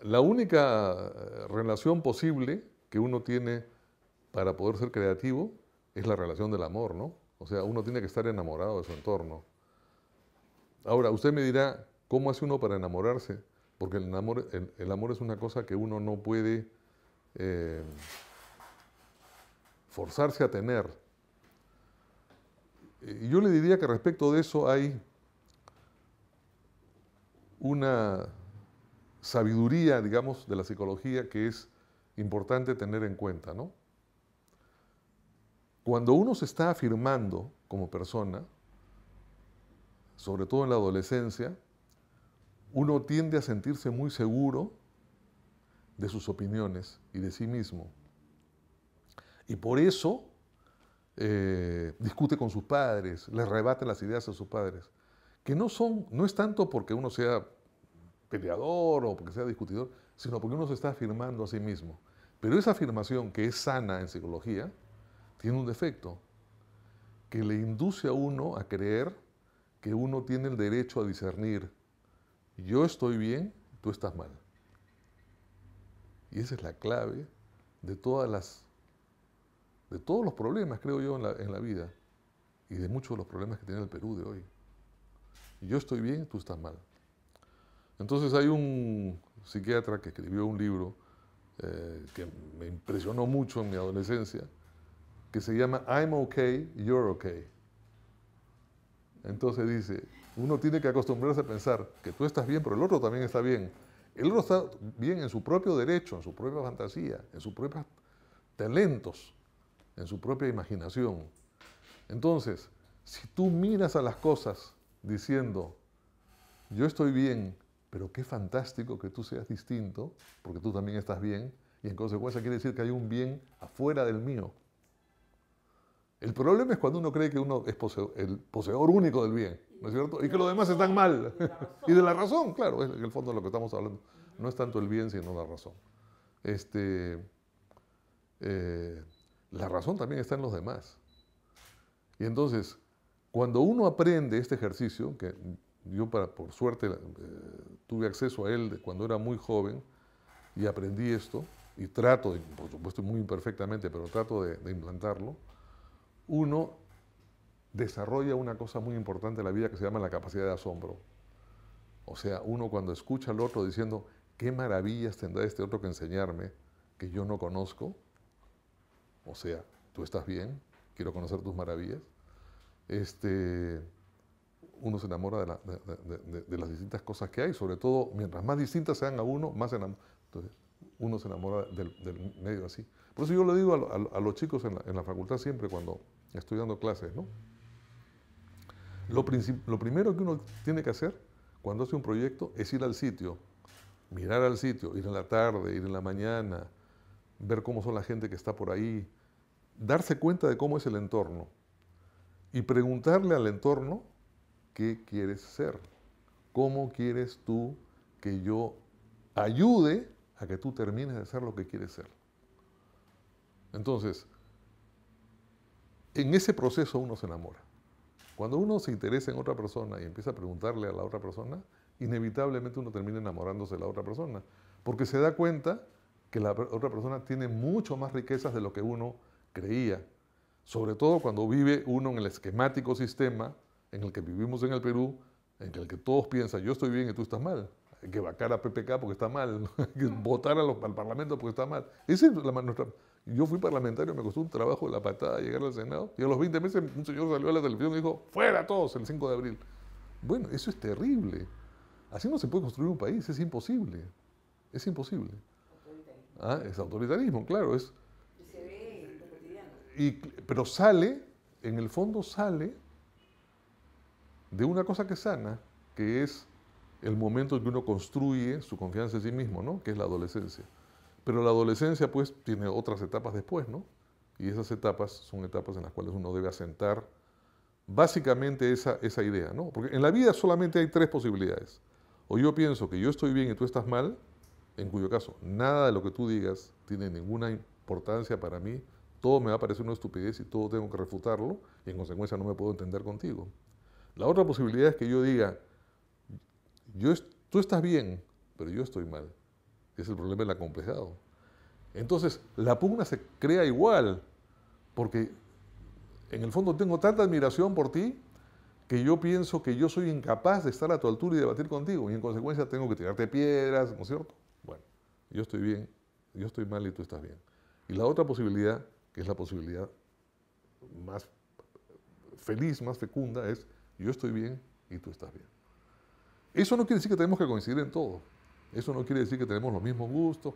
la única relación posible que uno tiene para poder ser creativo es la relación del amor, ¿no? O sea, uno tiene que estar enamorado de su entorno. Ahora, usted me dirá, ¿cómo hace uno para enamorarse? Porque el amor es una cosa que uno no puede eh, forzarse a tener. Y yo le diría que respecto de eso hay una sabiduría, digamos, de la psicología que es importante tener en cuenta, ¿no? Cuando uno se está afirmando como persona, sobre todo en la adolescencia, uno tiende a sentirse muy seguro de sus opiniones y de sí mismo. Y por eso discute con sus padres, les rebate las ideas a sus padres, que no es tanto porque uno sea peleador o porque sea discutidor, sino porque uno se está afirmando a sí mismo. Pero esa afirmación, que es sana en psicología, tiene un defecto, que le induce a uno a creer que uno tiene el derecho a discernir: yo estoy bien, tú estás mal. Y esa es la clave de todos los problemas, creo yo, en la vida, y de muchos de los problemas que tiene el Perú de hoy. Yo estoy bien, tú estás mal. Entonces hay un psiquiatra que escribió un libro que me impresionó mucho en mi adolescencia, que se llama I'm okay, you're okay. Entonces dice, uno tiene que acostumbrarse a pensar que tú estás bien, pero el otro también está bien. El otro está bien en su propio derecho, en su propia fantasía, en sus propios talentos, en su propia imaginación. Entonces, si tú miras a las cosas diciendo, yo estoy bien, pero qué fantástico que tú seas distinto, porque tú también estás bien, y en consecuencia quiere decir que hay un bien afuera del mío. El problema es cuando uno cree que uno es el poseedor único del bien, ¿no es cierto? Y que los demás están mal. Y de la razón, claro, es en el fondo de lo que estamos hablando. No es tanto el bien, sino la razón. Este, la razón también está en los demás. Y entonces, cuando uno aprende este ejercicio, que yo por suerte tuve acceso a él cuando era muy joven y aprendí esto, y trato, por supuesto muy imperfectamente, pero trato de implantarlo, uno desarrolla una cosa muy importante en la vida que se llama la capacidad de asombro. O sea, uno cuando escucha al otro diciendo, qué maravillas tendrá este otro que enseñarme que yo no conozco, o sea, tú estás bien, quiero conocer tus maravillas, uno se enamora de las distintas cosas que hay, sobre todo mientras más distintas sean a uno, más entonces, uno se enamora del medio así. Por eso yo le digo a los chicos en la facultad siempre cuando estoy dando clases, ¿no? Lo primero que uno tiene que hacer cuando hace un proyecto es ir al sitio, mirar al sitio, ir en la tarde, ir en la mañana, ver cómo son la gente que está por ahí, darse cuenta de cómo es el entorno y preguntarle al entorno qué quieres ser, cómo quieres tú que yo ayude a que tú termines de ser lo que quieres ser. Entonces, en ese proceso uno se enamora. Cuando uno se interesa en otra persona y empieza a preguntarle a la otra persona, inevitablemente uno termina enamorándose de la otra persona, porque se da cuenta que la otra persona tiene mucho más riquezas de lo que uno creía, sobre todo cuando vive uno en el esquemático sistema en el que vivimos en el Perú, en el que todos piensan, yo estoy bien y tú estás mal. Hay que vacar a PPK porque está mal, hay que votar al Parlamento porque está mal. Esa es yo fui parlamentario, me costó un trabajo de la patada llegar al Senado, y a los 20 meses un señor salió a la televisión y dijo, fuera todos el 5 de abril. Bueno, eso es terrible. Así no se puede construir un país, es imposible. Es imposible. Ah, es autoritarismo, claro. Y se ve en lo cotidiano. Pero sale, en el fondo sale de una cosa que es sana, que es el momento en que uno construye su confianza en sí mismo, ¿no? Que es la adolescencia. Pero la adolescencia, pues, tiene otras etapas después, ¿no? Y esas etapas son etapas en las cuales uno debe asentar básicamente esa idea, ¿no? Porque en la vida solamente hay tres posibilidades. O yo pienso que yo estoy bien y tú estás mal, en cuyo caso nada de lo que tú digas tiene ninguna importancia para mí, todo me va a parecer una estupidez y todo tengo que refutarlo, y en consecuencia no me puedo entender contigo. La otra posibilidad es que yo diga, tú estás bien, pero yo estoy mal. Es el problema del acomplejado. Entonces, la pugna se crea igual, porque en el fondo tengo tanta admiración por ti que yo pienso que yo soy incapaz de estar a tu altura y debatir contigo, y en consecuencia tengo que tirarte piedras, ¿no es cierto? Bueno, yo estoy bien, yo estoy mal y tú estás bien. Y la otra posibilidad, que es la posibilidad más feliz, más fecunda, es yo estoy bien y tú estás bien. Eso no quiere decir que tenemos que coincidir en todo. Eso no quiere decir que tenemos los mismos gustos.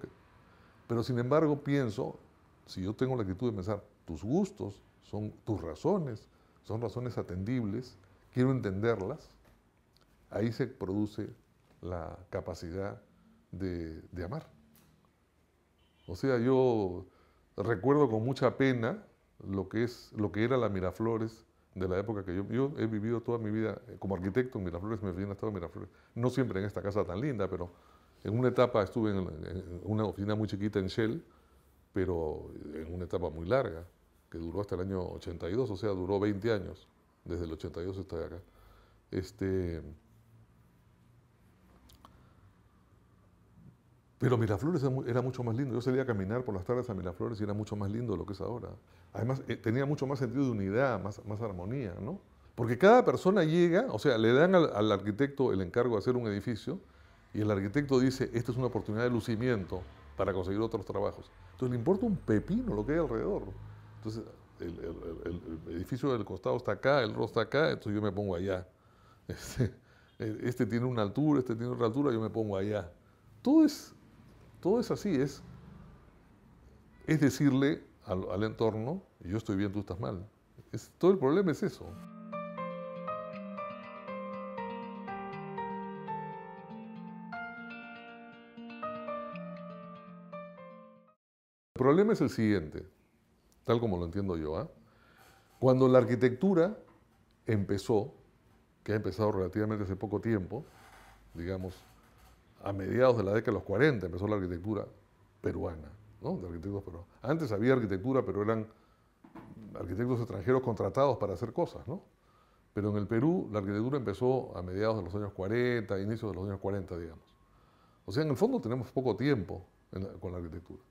Pero sin embargo pienso, si yo tengo la actitud de pensar, tus gustos son tus razones, son razones atendibles, quiero entenderlas, ahí se produce la capacidad de amar. O sea, yo recuerdo con mucha pena lo que era la Miraflores de la época que yo he vivido toda mi vida como arquitecto en Miraflores, me vine a estar en Miraflores, no siempre en esta casa tan linda, pero en una etapa estuve en una oficina muy chiquita en Shell, pero en una etapa muy larga, que duró hasta el año 82, o sea, duró 20 años, desde el 82 estoy acá. Pero Miraflores era mucho más lindo. Yo salía a caminar por las tardes a Miraflores y era mucho más lindo de lo que es ahora. Además, tenía mucho más sentido de unidad, más armonía, ¿no? Porque cada persona llega, o sea, le dan al arquitecto el encargo de hacer un edificio y el arquitecto dice, esta es una oportunidad de lucimiento para conseguir otros trabajos. Entonces le importa un pepino lo que hay alrededor. Entonces el edificio del costado está acá, el otro está acá, entonces yo me pongo allá. Este tiene una altura, este tiene otra altura, yo me pongo allá. Todo es así, es decirle al entorno, yo estoy bien, tú estás mal. Todo el problema es eso. El problema es el siguiente, tal como lo entiendo yo. Cuando la arquitectura empezó, que ha empezado relativamente hace poco tiempo, digamos, a mediados de la década de los 40 empezó la arquitectura peruana, ¿no? De arquitectos peruanos. Antes había arquitectura, pero eran arquitectos extranjeros contratados para hacer cosas, ¿no? Pero en el Perú la arquitectura empezó a mediados de los años 40, inicios de los años 40, digamos. O sea, en el fondo tenemos poco tiempo con la arquitectura.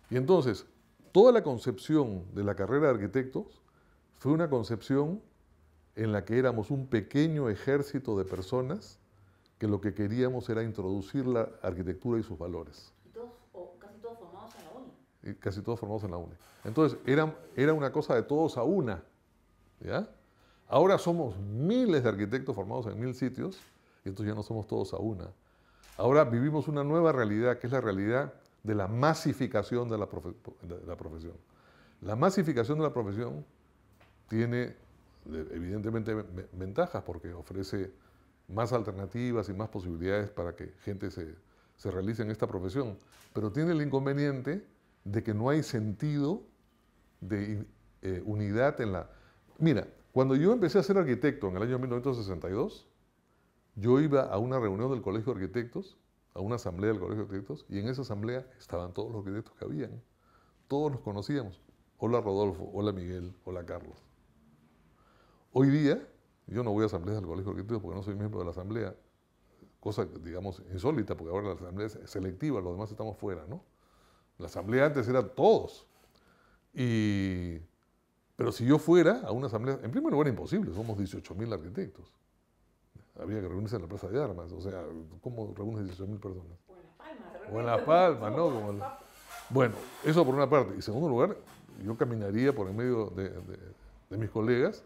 Y entonces, toda la concepción de la carrera de arquitectos fue una concepción en la que éramos un pequeño ejército de personas que lo que queríamos era introducir la arquitectura y sus valores. Y todos, o casi todos formados en la UNI. Y casi todos formados en la UNI. Entonces, era una cosa de todos a una, ¿ya? Ahora somos miles de arquitectos formados en 1000 sitios, y entonces ya no somos todos a una. Ahora vivimos una nueva realidad, que es la realidad de la masificación de la profesión. La masificación de la profesión tiene, evidentemente, ventajas, porque ofrece más alternativas y más posibilidades para que gente se realice en esta profesión, pero tiene el inconveniente de que no hay sentido de unidad en la... Mira, cuando yo empecé a ser arquitecto en el año 1962, yo iba a una reunión del Colegio de Arquitectos, a una asamblea del Colegio de Arquitectos, y en esa asamblea estaban todos los arquitectos que habían. Todos nos conocíamos. Hola Rodolfo, hola Miguel, hola Carlos. Hoy día, yo no voy a asambleas del Colegio de Arquitectos porque no soy miembro de la asamblea, cosa, digamos, insólita, porque ahora la asamblea es selectiva, los demás estamos fuera, ¿no? La asamblea antes era todos. Pero si yo fuera a una asamblea, en primer lugar imposible, somos 18.000 arquitectos. Había que reunirse en la Plaza de Armas, o sea, ¿cómo reúnes 18.000 personas? O en Las Palmas, de repente. O en La Palma, ¿no? Bueno, eso por una parte. Y en segundo lugar, yo caminaría por en medio de mis colegas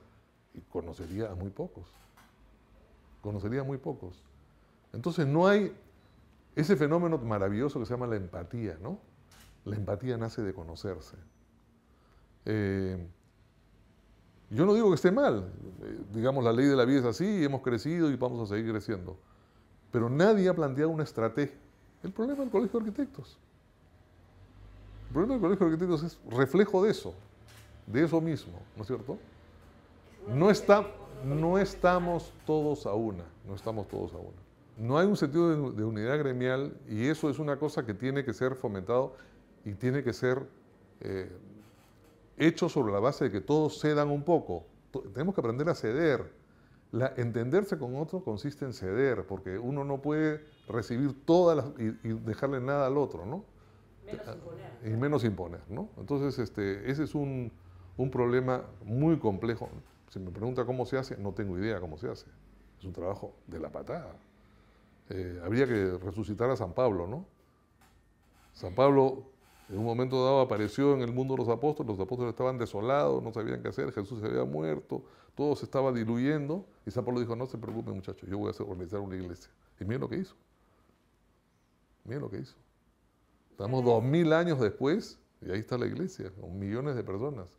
y conocería a muy pocos. Conocería a muy pocos. Entonces no hay ese fenómeno maravilloso que se llama la empatía, ¿no? La empatía nace de conocerse. Yo no digo que esté mal, digamos, la ley de la vida es así, hemos crecido y vamos a seguir creciendo. Pero nadie ha planteado una estrategia. El problema del Colegio de Arquitectos. El problema del Colegio de Arquitectos es reflejo de eso mismo, ¿no es cierto? No estamos todos a una, no estamos todos a una. No hay un sentido de unidad gremial y eso es una cosa que tiene que ser fomentado y tiene que ser hecho sobre la base de que todos cedan un poco. Tenemos que aprender a ceder. Entenderse con otro consiste en ceder, porque uno no puede recibir todas las, y dejarle nada al otro, ¿no? Menos imponer. Y menos imponer, ¿no? Entonces, ese es un problema muy complejo. Si me pregunta cómo se hace, no tengo idea cómo se hace. Es un trabajo de la patada. Habría que resucitar a San Pablo, ¿no? San Pablo en un momento dado apareció en el mundo de los apóstoles estaban desolados, no sabían qué hacer, Jesús se había muerto, todo se estaba diluyendo, y San Pablo dijo, no se preocupen muchachos, yo voy a organizar una iglesia. Y miren lo que hizo. Miren lo que hizo. Estamos 2000 años después, y ahí está la iglesia, con millones de personas,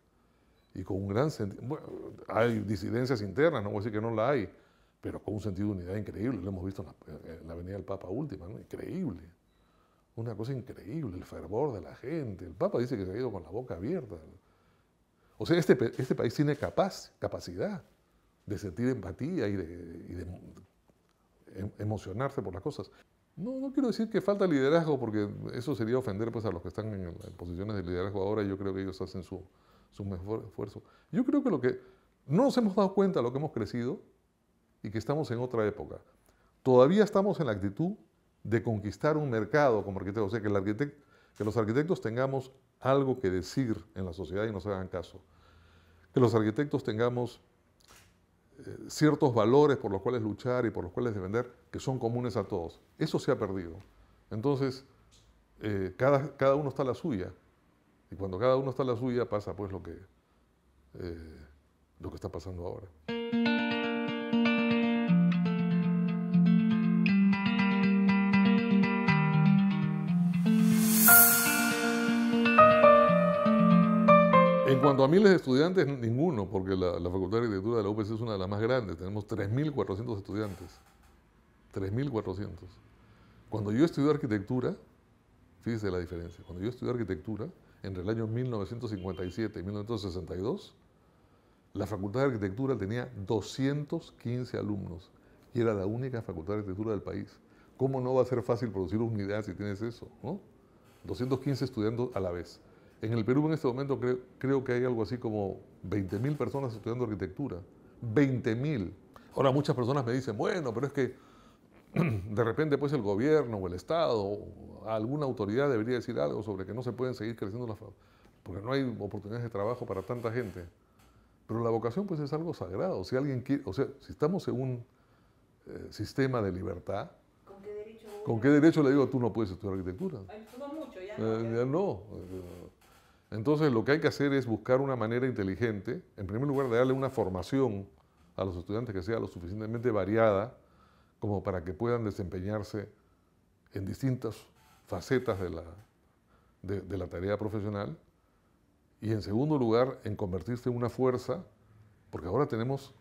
y con un gran sentido. Bueno, hay disidencias internas, no voy a decir que no la hay, pero con un sentido de unidad increíble, lo hemos visto en la venida del Papa última, ¿no? Increíble. Una cosa increíble, el fervor de la gente. El Papa dice que se ha ido con la boca abierta. O sea, este país tiene capacidad de sentir empatía y de emocionarse por las cosas. No quiero decir que falta liderazgo, porque eso sería ofender pues, a los que están en posiciones de liderazgo ahora. Yo creo que ellos hacen su mejor esfuerzo. Yo creo que no nos hemos dado cuenta de lo que hemos crecido y que estamos en otra época. Todavía estamos en la actitud de conquistar un mercado como arquitectos, o sea, que los arquitectos tengamos algo que decir en la sociedad y nos hagan caso. Que los arquitectos tengamos ciertos valores por los cuales luchar y por los cuales defender, que son comunes a todos. Eso se ha perdido. Entonces, cada uno está a la suya. Y cuando cada uno está a la suya, pasa pues lo que está pasando ahora. En cuanto a miles de estudiantes, ninguno, porque la Facultad de Arquitectura de la UPC es una de las más grandes. Tenemos 3.400 estudiantes. 3.400. Cuando yo estudié arquitectura, fíjese la diferencia, cuando yo estudié arquitectura, entre el año 1957 y 1962, la Facultad de Arquitectura tenía 215 alumnos y era la única Facultad de Arquitectura del país. ¿Cómo no va a ser fácil producir una unidad si tienes eso, ¿no? 215 estudiando a la vez. En el Perú en este momento creo que hay algo así como 20.000 personas estudiando arquitectura. 20.000. Ahora muchas personas me dicen, bueno, pero es que de repente pues el gobierno o el Estado o alguna autoridad debería decir algo sobre que no se pueden seguir creciendo las facultades, porque no hay oportunidades de trabajo para tanta gente. Pero la vocación pues es algo sagrado. Si alguien quiere, o sea, si estamos en un sistema de libertad, ¿con qué derecho le digo tú no puedes estudiar arquitectura? Ay, suma mucho, ya Ya no. Entonces lo que hay que hacer es buscar una manera inteligente, en primer lugar de darle una formación a los estudiantes que sea lo suficientemente variada como para que puedan desempeñarse en distintas facetas de la tarea profesional, y en segundo lugar en convertirse en una fuerza, porque ahora tenemos,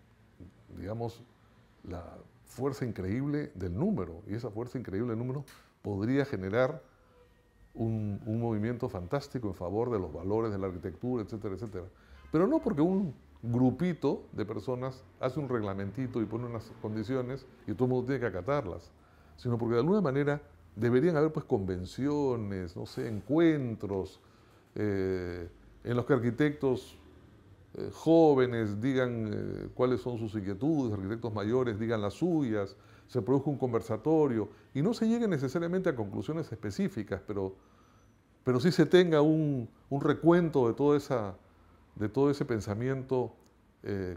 digamos, la fuerza increíble del número, y esa fuerza increíble del número podría generar un movimiento fantástico en favor de los valores de la arquitectura, etcétera, etcétera. Pero no porque un grupito de personas hace un reglamentito y pone unas condiciones y todo el mundo tiene que acatarlas, sino porque de alguna manera deberían haber pues convenciones, no sé, encuentros, en los que arquitectos jóvenes digan cuáles son sus inquietudes, arquitectos mayores digan las suyas, se produzca un conversatorio y no se llegue necesariamente a conclusiones específicas, pero sí se tenga un recuento de todo ese pensamiento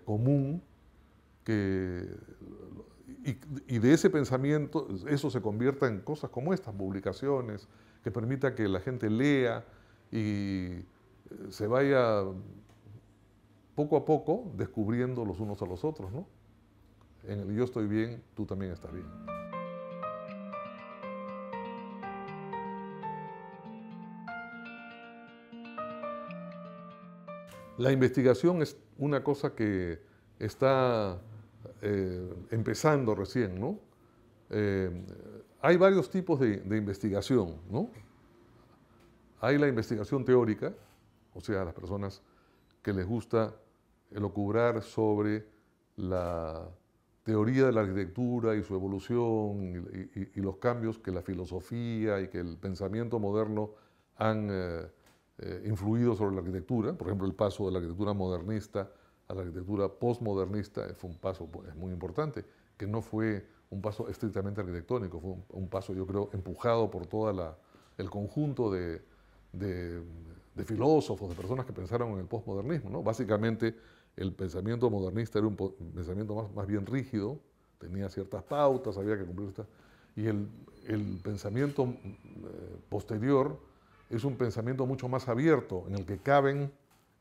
común y de ese pensamiento eso se convierta en cosas como estas, publicaciones, que permita que la gente lea y se vaya poco a poco descubriendo los unos a los otros, ¿no? En el yo estoy bien, tú también estás bien. La investigación es una cosa que está empezando recién, ¿no? Hay varios tipos de investigación, ¿no? Hay la investigación teórica, o sea, las personas que les gusta elucubrar sobre la teoría de la arquitectura y su evolución y los cambios que la filosofía y que el pensamiento moderno han influido sobre la arquitectura. Por ejemplo, el paso de la arquitectura modernista a la arquitectura postmodernista fue un paso pues, muy importante, que no fue un paso estrictamente arquitectónico, fue un paso, yo creo, empujado por todo el conjunto de filósofos, de personas que pensaron en el posmodernismo, ¿no? Básicamente, el pensamiento modernista era un pensamiento más bien rígido, tenía ciertas pautas, había que cumplir estas. Y el pensamiento posterior es un pensamiento mucho más abierto, en el que caben,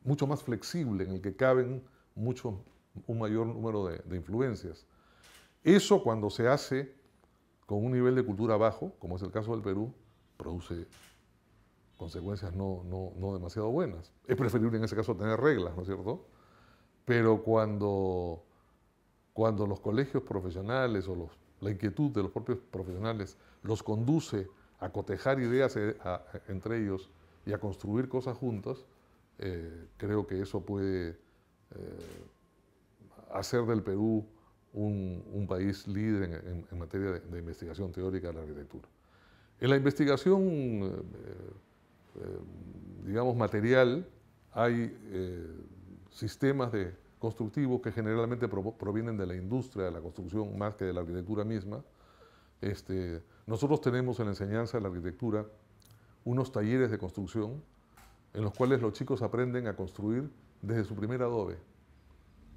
mucho más flexible, en el que caben un mayor número de influencias. Eso, cuando se hace con un nivel de cultura bajo, como es el caso del Perú, produce consecuencias no demasiado buenas. Es preferible en ese caso tener reglas, ¿no es cierto? Pero cuando los colegios profesionales o la inquietud de los propios profesionales los conduce a cotejar ideas entre ellos y a construir cosas juntas, creo que eso puede hacer del Perú un país líder en materia de investigación teórica de la arquitectura. En la investigación, digamos, material, hay sistemas constructivos que generalmente provienen de la industria de la construcción más que de la arquitectura misma. Nosotros tenemos en la enseñanza de la arquitectura unos talleres de construcción en los cuales los chicos aprenden a construir desde su primer adobe.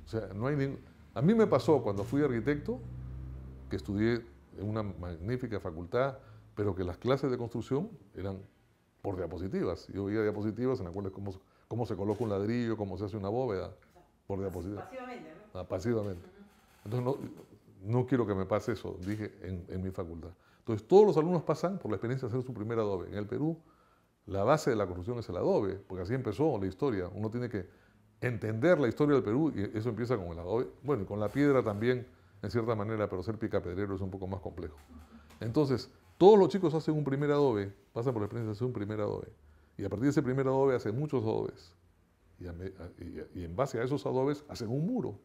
O sea, a mí me pasó cuando fui arquitecto, que estudié en una magnífica facultad, pero que las clases de construcción eran por diapositivas. Yo veía diapositivas en las cuales cómo se coloca un ladrillo, cómo se hace una bóveda, por diapositivas. Pasivamente, ¿no? Pasivamente. Entonces, no quiero que me pase eso, dije, en mi facultad. Entonces, todos los alumnos pasan por la experiencia de hacer su primer adobe. En el Perú, la base de la construcción es el adobe, porque así empezó la historia. Uno tiene que entender la historia del Perú y eso empieza con el adobe. Bueno, y con la piedra también, en cierta manera, pero ser picapedrero es un poco más complejo. Entonces, todos los chicos hacen un primer adobe, pasan por la experiencia de hacer un primer adobe. Y a partir de ese primer adobe hacen muchos adobes. Y en base a esos adobes hacen un muro,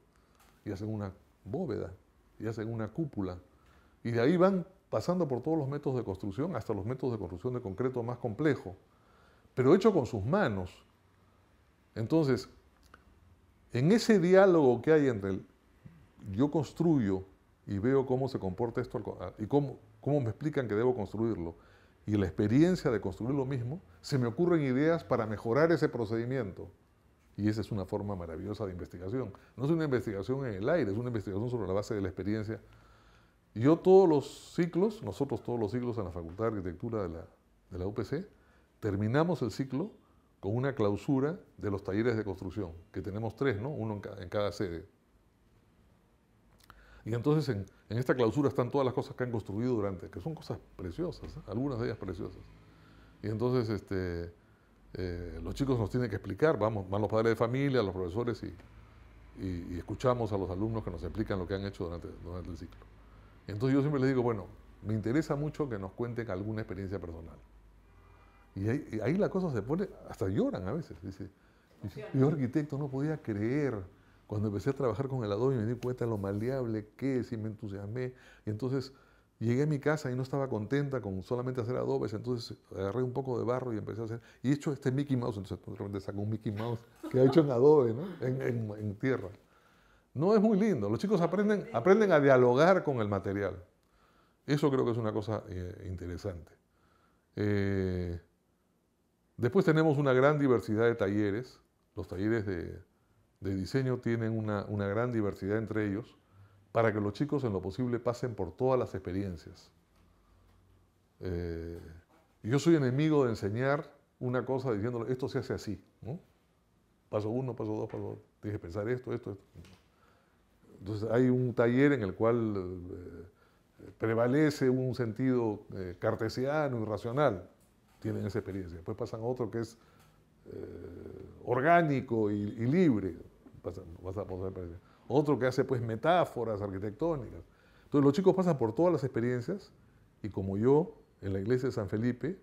y hacen una bóveda, y hacen una cúpula. Y de ahí van pasando por todos los métodos de construcción hasta los métodos de construcción de concreto más complejos, pero hecho con sus manos. Entonces, en ese diálogo que hay entre yo construyo y veo cómo se comporta esto y cómo me explican que debo construirlo, y la experiencia de construir lo mismo, se me ocurren ideas para mejorar ese procedimiento. Y esa es una forma maravillosa de investigación. No es una investigación en el aire, es una investigación sobre la base de la experiencia. Nosotros todos los ciclos en la Facultad de Arquitectura de la UPC, terminamos el ciclo con una clausura de los talleres de construcción, que tenemos 3, ¿no? Uno en cada sede. Y entonces en esta clausura están todas las cosas que han construido que son cosas preciosas, ¿eh? Algunas de ellas preciosas. Y entonces los chicos nos tienen que explicar, van los padres de familia, los profesores y escuchamos a los alumnos que nos explican lo que han hecho durante el ciclo. Entonces yo siempre les digo, bueno, me interesa mucho que nos cuenten alguna experiencia personal. Y ahí la cosa se pone, hasta lloran a veces. Dice, yo arquitecto no podía creer cuando empecé a trabajar con el adobe y me di cuenta de lo maleable que es y me entusiasmé. Y entonces llegué a mi casa y no estaba contenta con solamente hacer adobes, entonces agarré un poco de barro y empecé a hacer, y he hecho este Mickey Mouse, entonces de repente saco un Mickey Mouse que ha hecho en adobe, ¿no? en tierra. No, es muy lindo. Los chicos aprenden a dialogar con el material. Eso creo que es una cosa interesante. Después tenemos una gran diversidad de talleres. Los talleres de diseño tienen una gran diversidad entre ellos para que los chicos en lo posible pasen por todas las experiencias. Yo soy enemigo de enseñar una cosa diciéndole, esto se hace así, ¿no? Paso 1, paso 2, paso 2. Tienes que pensar esto. Entonces hay un taller en el cual prevalece un sentido cartesiano y racional. Tienen esa experiencia. Después pasan a otro que es orgánico y libre. Otro que hace pues metáforas arquitectónicas. Entonces los chicos pasan por todas las experiencias y como yo, en la iglesia de San Felipe,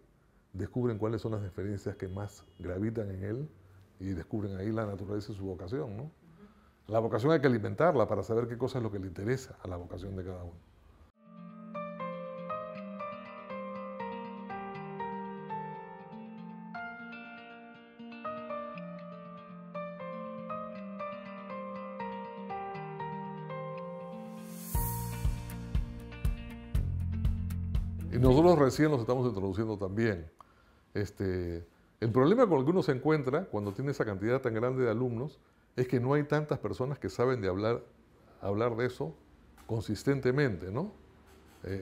descubren cuáles son las experiencias que más gravitan en él y descubren ahí la naturaleza de su vocación, ¿no? La vocación hay que alimentarla para saber qué cosa es lo que le interesa a la vocación de cada uno. Y nosotros recién los estamos introduciendo también. El problema con el que uno se encuentra cuando tiene esa cantidad tan grande de alumnos es que no hay tantas personas que saben de hablar de eso consistentemente, ¿no?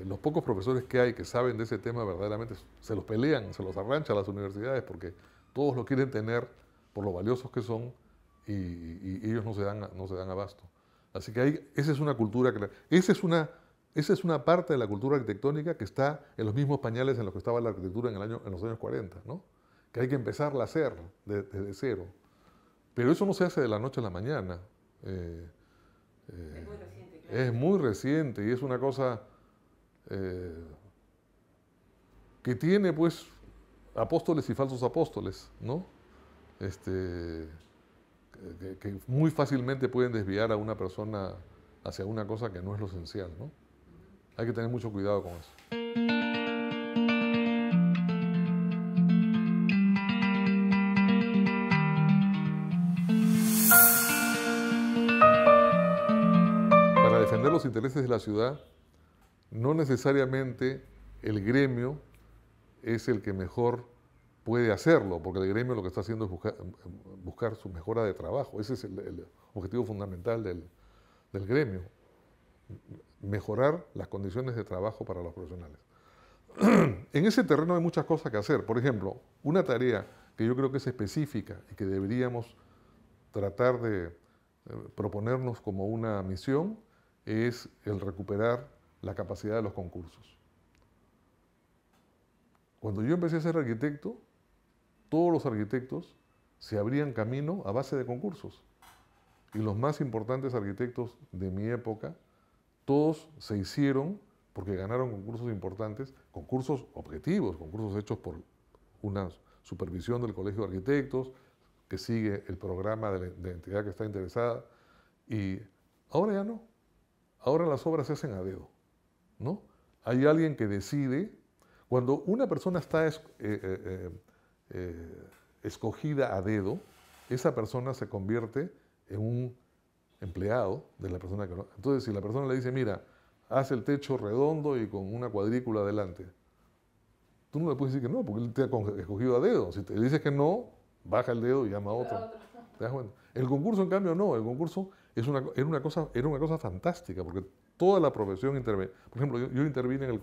Los pocos profesores que hay que saben de ese tema verdaderamente se los pelean, se los arranchan a las universidades porque todos lo quieren tener por lo valiosos que son y ellos no se dan abasto. Así que esa es una cultura, esa es una parte de la cultura arquitectónica que está en los mismos pañales en los que estaba la arquitectura en los años 40, ¿no? Que hay que empezarla a hacer desde cero. Pero eso no se hace de la noche a la mañana. Es muy reciente, claro. Es muy reciente y es una cosa que tiene, pues, apóstoles y falsos apóstoles, ¿no? Que muy fácilmente pueden desviar a una persona hacia una cosa que no es lo esencial, ¿no? Hay que tener mucho cuidado con eso. Para defender los intereses de la ciudad, no necesariamente el gremio es el que mejor puede hacerlo, porque el gremio lo que está haciendo es buscar su mejora de trabajo. Ese es el objetivo fundamental del gremio, mejorar las condiciones de trabajo para los profesionales. En ese terreno hay muchas cosas que hacer. Por ejemplo, una tarea que yo creo que es específica y que deberíamos tratar de proponernos como una misión es el recuperar la capacidad de los concursos. Cuando yo empecé a ser arquitecto, todos los arquitectos se abrían camino a base de concursos. Y los más importantes arquitectos de mi época, todos se hicieron porque ganaron concursos importantes, concursos objetivos, concursos hechos por una supervisión del Colegio de Arquitectos, que sigue el programa de la entidad que está interesada. Y ahora ya no. Ahora las obras se hacen a dedo, ¿no? Hay alguien que decide. Cuando una persona está escogida a dedo, esa persona se convierte en un empleado de la persona que... Entonces, si la persona le dice, mira, haz el techo redondo y con una cuadrícula adelante, tú no le puedes decir que no, porque él te ha escogido a dedo. Si te dices que no, baja el dedo y llama a otro. ¿Te das cuenta? El concurso, en cambio, no. El concurso era una cosa fantástica, porque toda la profesión interviene. Por ejemplo, yo intervine en el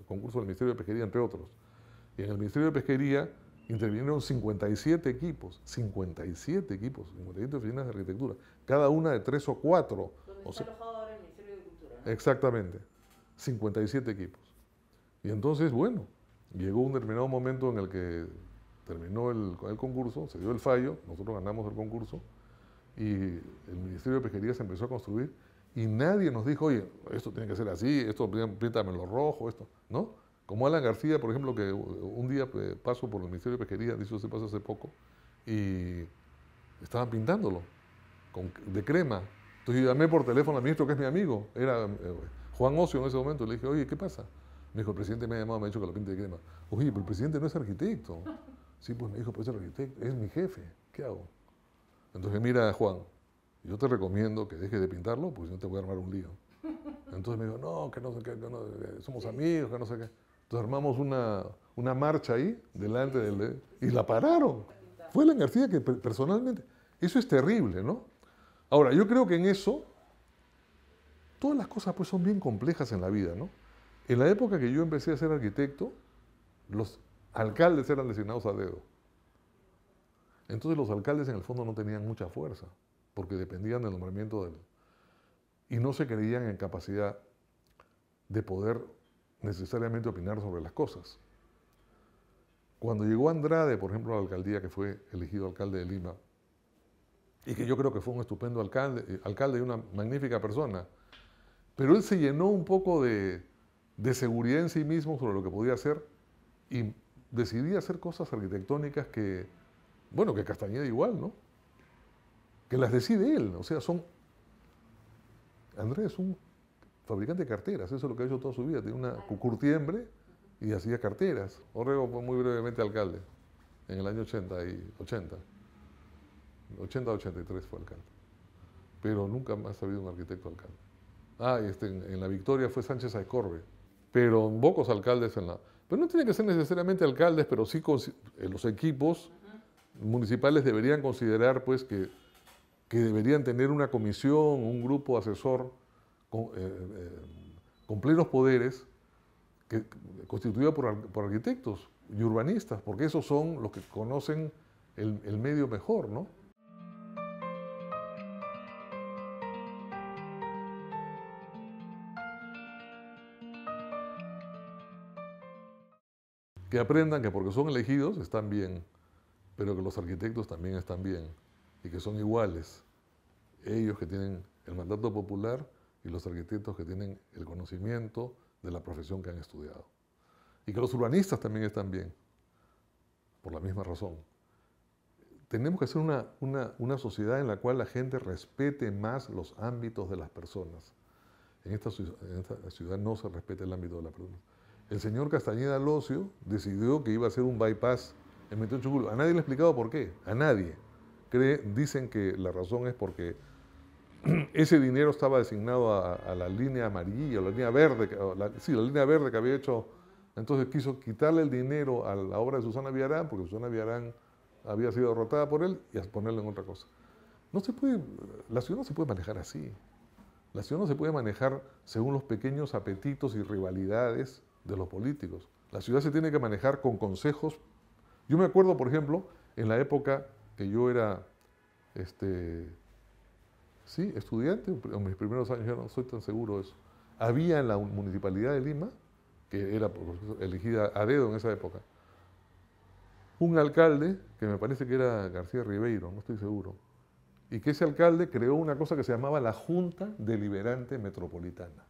concurso del Ministerio de Pesquería, entre otros. Y en el Ministerio de Pesquería intervinieron 57 equipos, 57 oficinas de arquitectura, cada una de 3 o 4. Donde está alojado ahora el Ministerio de Cultura, ¿no? Exactamente, 57 equipos. Y entonces, bueno, llegó un determinado momento en el que terminó el concurso, se dio el fallo, nosotros ganamos el concurso, y el Ministerio de Pesquería se empezó a construir, y nadie nos dijo, oye, esto tiene que ser así, esto píntamelo rojo, esto, ¿no? Como Alan García, por ejemplo, que un día paso por el Ministerio de Pesquería, dicho se pasó hace poco, y estaban pintándolo de crema. Entonces yo llamé por teléfono al ministro, que es mi amigo, era Juan Ocio en ese momento, y le dije, oye, ¿qué pasa? Me dijo, el presidente me ha llamado, me ha dicho que lo pinte de crema. Oye, pero el presidente no es arquitecto. Sí, pues me dijo, pues es arquitecto, es mi jefe, ¿qué hago? Entonces, mira, Juan, yo te recomiendo que dejes de pintarlo, porque si no te voy a armar un lío. Entonces me dijo, no, que no sé qué, somos amigos, que no sé qué. Entonces armamos una marcha ahí, delante del... Y la pararon. Fue Alan García que personalmente... Eso es terrible, ¿no? Ahora, yo creo que en eso, todas las cosas pues son bien complejas en la vida, ¿no? En la época que yo empecé a ser arquitecto, los alcaldes eran designados a dedo. Entonces los alcaldes en el fondo no tenían mucha fuerza, porque dependían del nombramiento del... Y no se creían en capacidad de poder necesariamente opinar sobre las cosas. Cuando llegó Andrade, por ejemplo, a la alcaldía, que fue elegido alcalde de Lima, y que yo creo que fue un estupendo alcalde y una magnífica persona, pero él se llenó un poco de seguridad en sí mismo sobre lo que podía hacer y decidía hacer cosas arquitectónicas que, bueno, que Castañeda igual, ¿no? Que las decide él, o sea, Andrés es un fabricante de carteras, eso es lo que ha hecho toda su vida, tiene una curtiembre y hacía carteras. Orrego fue muy brevemente alcalde, en el año 80-83 fue alcalde, pero nunca más ha habido un arquitecto alcalde. Ah, y en La Victoria fue Sánchez Aizcorbe, pero pocos alcaldes Pero no tienen que ser necesariamente alcaldes, pero sí los equipos municipales deberían considerar pues, que deberían tener una comisión, un grupo asesor con plenos poderes, constituido por arquitectos y urbanistas, porque esos son los que conocen el medio mejor, ¿no? Que aprendan que porque son elegidos están bien, pero que los arquitectos también están bien y que son iguales. Ellos que tienen el mandato popular y los arquitectos que tienen el conocimiento de la profesión que han estudiado. Y que los urbanistas también están bien, por la misma razón. Tenemos que hacer una sociedad en la cual la gente respete más los ámbitos de las personas. En esta ciudad no se respeta el ámbito de las personas. El señor Castañeda Locio decidió que iba a hacer un bypass en 28 de julio. A nadie le ha explicado por qué, a nadie. Dicen que la razón es porque ese dinero estaba designado a la línea amarilla, o la línea verde, la línea verde que había hecho. Entonces quiso quitarle el dinero a la obra de Susana Villarán, porque Susana Villarán había sido derrotada por él, y a ponerlo en otra cosa. La ciudad no se puede manejar así. La ciudad no se puede manejar según los pequeños apetitos y rivalidades de los políticos. La ciudad se tiene que manejar con consejos. Yo me acuerdo, por ejemplo, en la época que yo era estudiante, en mis primeros años, ya no soy tan seguro de eso. Había en la Municipalidad de Lima, que era elegida a dedo en esa época, un alcalde, que me parece que era García Ribeiro, no estoy seguro, y que ese alcalde creó una cosa que se llamaba la Junta Deliberante Metropolitana.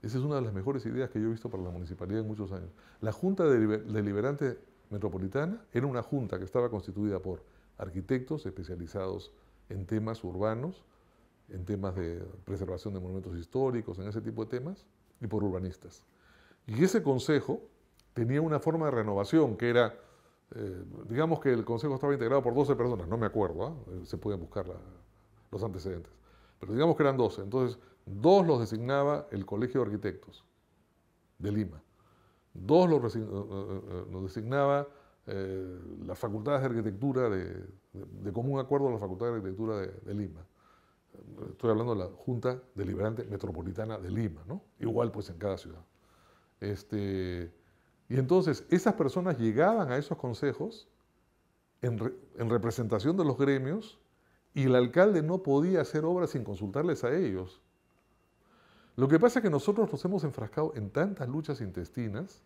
Esa es una de las mejores ideas que yo he visto para la municipalidad en muchos años. La Junta Deliberante Metropolitana era una junta que estaba constituida por arquitectos especializados en temas urbanos, en temas de preservación de monumentos históricos, en ese tipo de temas, y por urbanistas. Y ese consejo tenía una forma de renovación que era, digamos que el consejo estaba integrado por 12 personas, no me acuerdo, se pueden buscar los antecedentes, pero digamos que eran 12. Entonces, 2 los designaba el Colegio de Arquitectos de Lima, 2 los designaba las facultades de arquitectura de común acuerdo a la Facultad de Arquitectura de Lima. Estoy hablando de la Junta Deliberante Metropolitana de Lima, ¿no? Igual pues en cada ciudad. Y entonces esas personas llegaban a esos consejos en representación de los gremios y el alcalde no podía hacer obras sin consultarles a ellos. Lo que pasa es que nosotros nos hemos enfrascado en tantas luchas intestinas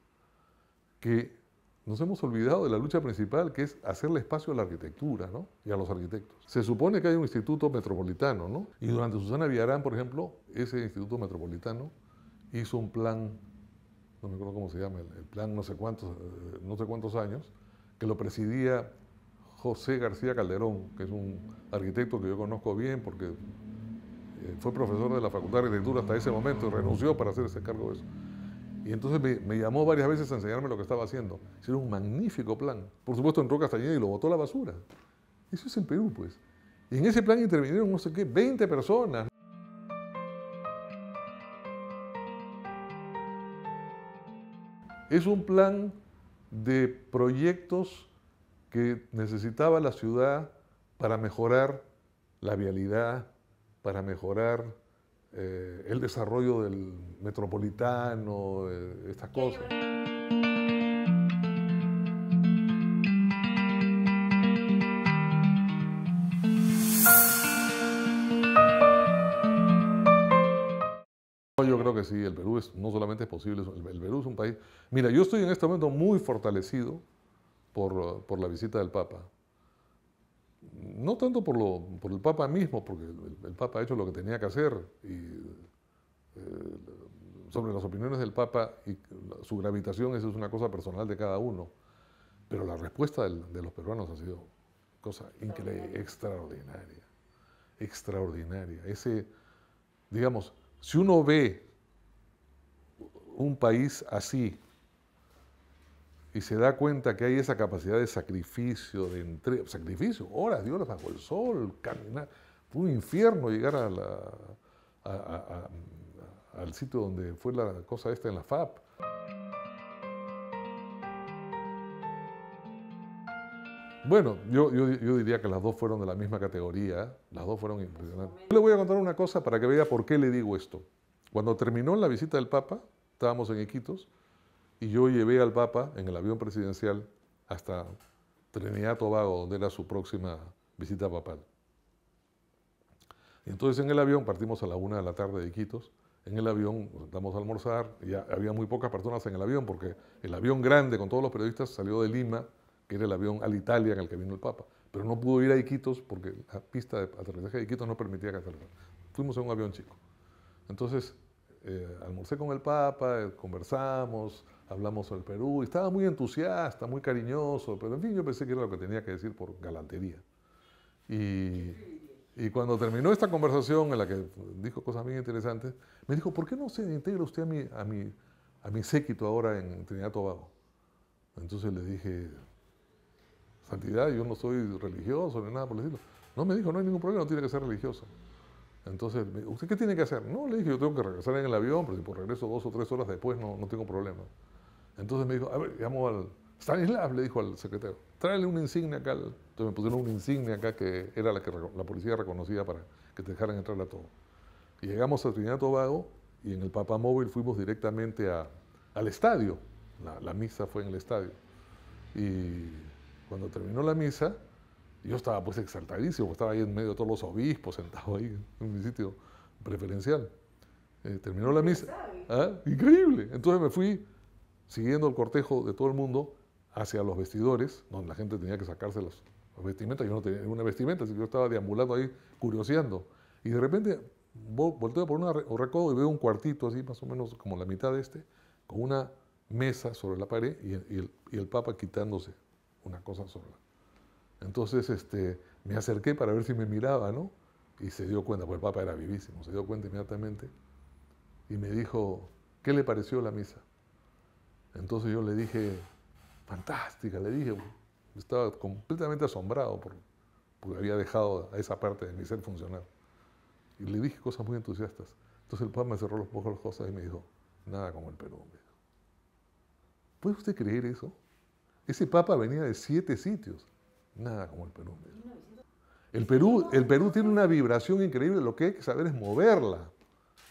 que nos hemos olvidado de la lucha principal, que es hacerle espacio a la arquitectura, ¿no? Y a los arquitectos. Se supone que hay un instituto metropolitano, ¿no? Y durante Susana Villarán, por ejemplo, ese instituto metropolitano hizo un plan, no me acuerdo cómo se llama, el plan no sé cuántos años, que lo presidía José García Calderón, que es un arquitecto que yo conozco bien porque fue profesor de la Facultad de Arquitectura hasta ese momento y renunció para hacer ese cargo de eso. Y entonces me llamó varias veces a enseñarme lo que estaba haciendo. Era un magnífico plan. Por supuesto entró Castañeda y lo botó a la basura. Eso es en Perú, pues. Y en ese plan intervinieron, no sé qué, 20 personas. Es un plan de proyectos que necesitaba la ciudad para mejorar la vialidad, para mejorar el desarrollo del metropolitano, estas cosas. Yo creo que sí, el Perú no solamente es posible, el Perú es un país... Mira, yo estoy en este momento muy fortalecido por la visita del Papa. No tanto por el Papa mismo, porque el Papa ha hecho lo que tenía que hacer, y sobre las opiniones del Papa y su gravitación, eso es una cosa personal de cada uno. Pero la respuesta de los peruanos ha sido cosa increíble, extraordinaria, extraordinaria. Digamos, si uno ve un país así y se da cuenta que hay esa capacidad de sacrificio, horas y horas bajo el sol, caminar, fue un infierno llegar a al sitio donde fue la cosa esta en la FAP. Bueno, yo diría que las dos fueron de la misma categoría, las dos fueron impresionantes. Yo le voy a contar una cosa para que vea por qué le digo esto. Cuando terminó la visita del Papa, estábamos en Iquitos, y yo llevé al Papa en el avión presidencial hasta Trinidad y Tobago, donde era su próxima visita papal. Y entonces en el avión, partimos a la 1 de la tarde de Iquitos, en el avión nos sentamos a almorzar, y ya había muy pocas personas en el avión, porque el avión grande con todos los periodistas salió de Lima, que era el avión Alitalia en el que vino el Papa, pero no pudo ir a Iquitos porque la pista de aterrizaje de Iquitos no permitía que aterrizara. Fuimos en un avión chico. Entonces, almorcé con el Papa, conversamos, hablamos sobre el Perú, y estaba muy entusiasta, muy cariñoso, pero en fin, yo pensé que era lo que tenía que decir por galantería. Y cuando terminó esta conversación en la que dijo cosas muy interesantes, me dijo, ¿por qué no se integra usted a mi séquito ahora en Trinidad y Tobago? Entonces le dije, Santidad, yo no soy religioso ni nada por el estilo. No, me dijo, no hay ningún problema, no tiene que ser religioso. Entonces, ¿usted qué tiene que hacer? No, le dije, yo tengo que regresar en el avión, pero si por regreso 2 o 3 horas después no tengo problema. Entonces me dijo, a ver, llamó al Stanislav, le dijo al secretario, tráele una insignia acá. Entonces me pusieron una insignia acá que era la que la policía reconocía para que te dejaran entrar a todo. Y llegamos a Trinidad y Tobago y en el Papamóvil fuimos directamente al estadio. La misa fue en el estadio. Y cuando terminó la misa, yo estaba pues exaltadísimo, estaba ahí en medio de todos los obispos, sentado ahí en mi sitio preferencial. Terminó la misa. ¿Ah? Increíble. Entonces me fui siguiendo el cortejo de todo el mundo hacia los vestidores, donde la gente tenía que sacarse los vestimentas. Yo no tenía ninguna vestimenta, así que yo estaba deambulando ahí, curioseando. Y de repente volteo por un recodo y veo un cuartito así, más o menos como la mitad de este, con una mesa sobre la pared y el Papa quitándose una cosa sobre la... Entonces me acerqué para ver si me miraba, ¿no? Y se dio cuenta, porque el Papa era vivísimo, se dio cuenta inmediatamente y me dijo, ¿qué le pareció la misa? Entonces yo le dije, fantástica, le dije, estaba completamente asombrado porque había dejado a esa parte de mi ser funcionar. Y le dije cosas muy entusiastas. Entonces el Papa me cerró los ojos las cosas y me dijo, nada como el Perú. Me dijo. ¿Puede usted creer eso? Ese Papa venía de 7 sitios. Nada como el Perú. El Perú tiene una vibración increíble, lo que hay que saber es moverla.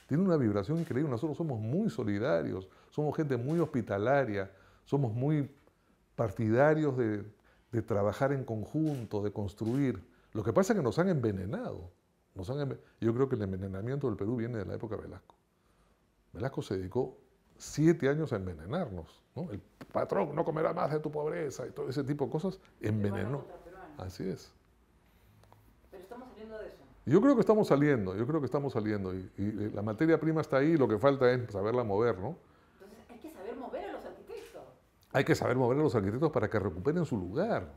Tiene una vibración increíble, nosotros somos muy solidarios, somos gente muy hospitalaria, somos muy partidarios de trabajar en conjunto, de construir. Lo que pasa es que nos han envenenado. Yo creo que el envenenamiento del Perú viene de la época de Velasco. Velasco se dedicó 7 años a envenenarnos, ¿no? El patrón no comerá más de tu pobreza y todo ese tipo de cosas envenenó. Así es. Pero estamos saliendo de eso. Yo creo que estamos saliendo y la materia prima está ahí, lo que falta es saberla mover, ¿no? Entonces hay que saber mover a los arquitectos. Hay que saber mover a los arquitectos para que recuperen su lugar.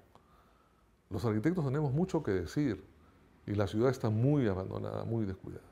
Los arquitectos tenemos mucho que decir y la ciudad está muy abandonada, muy descuidada.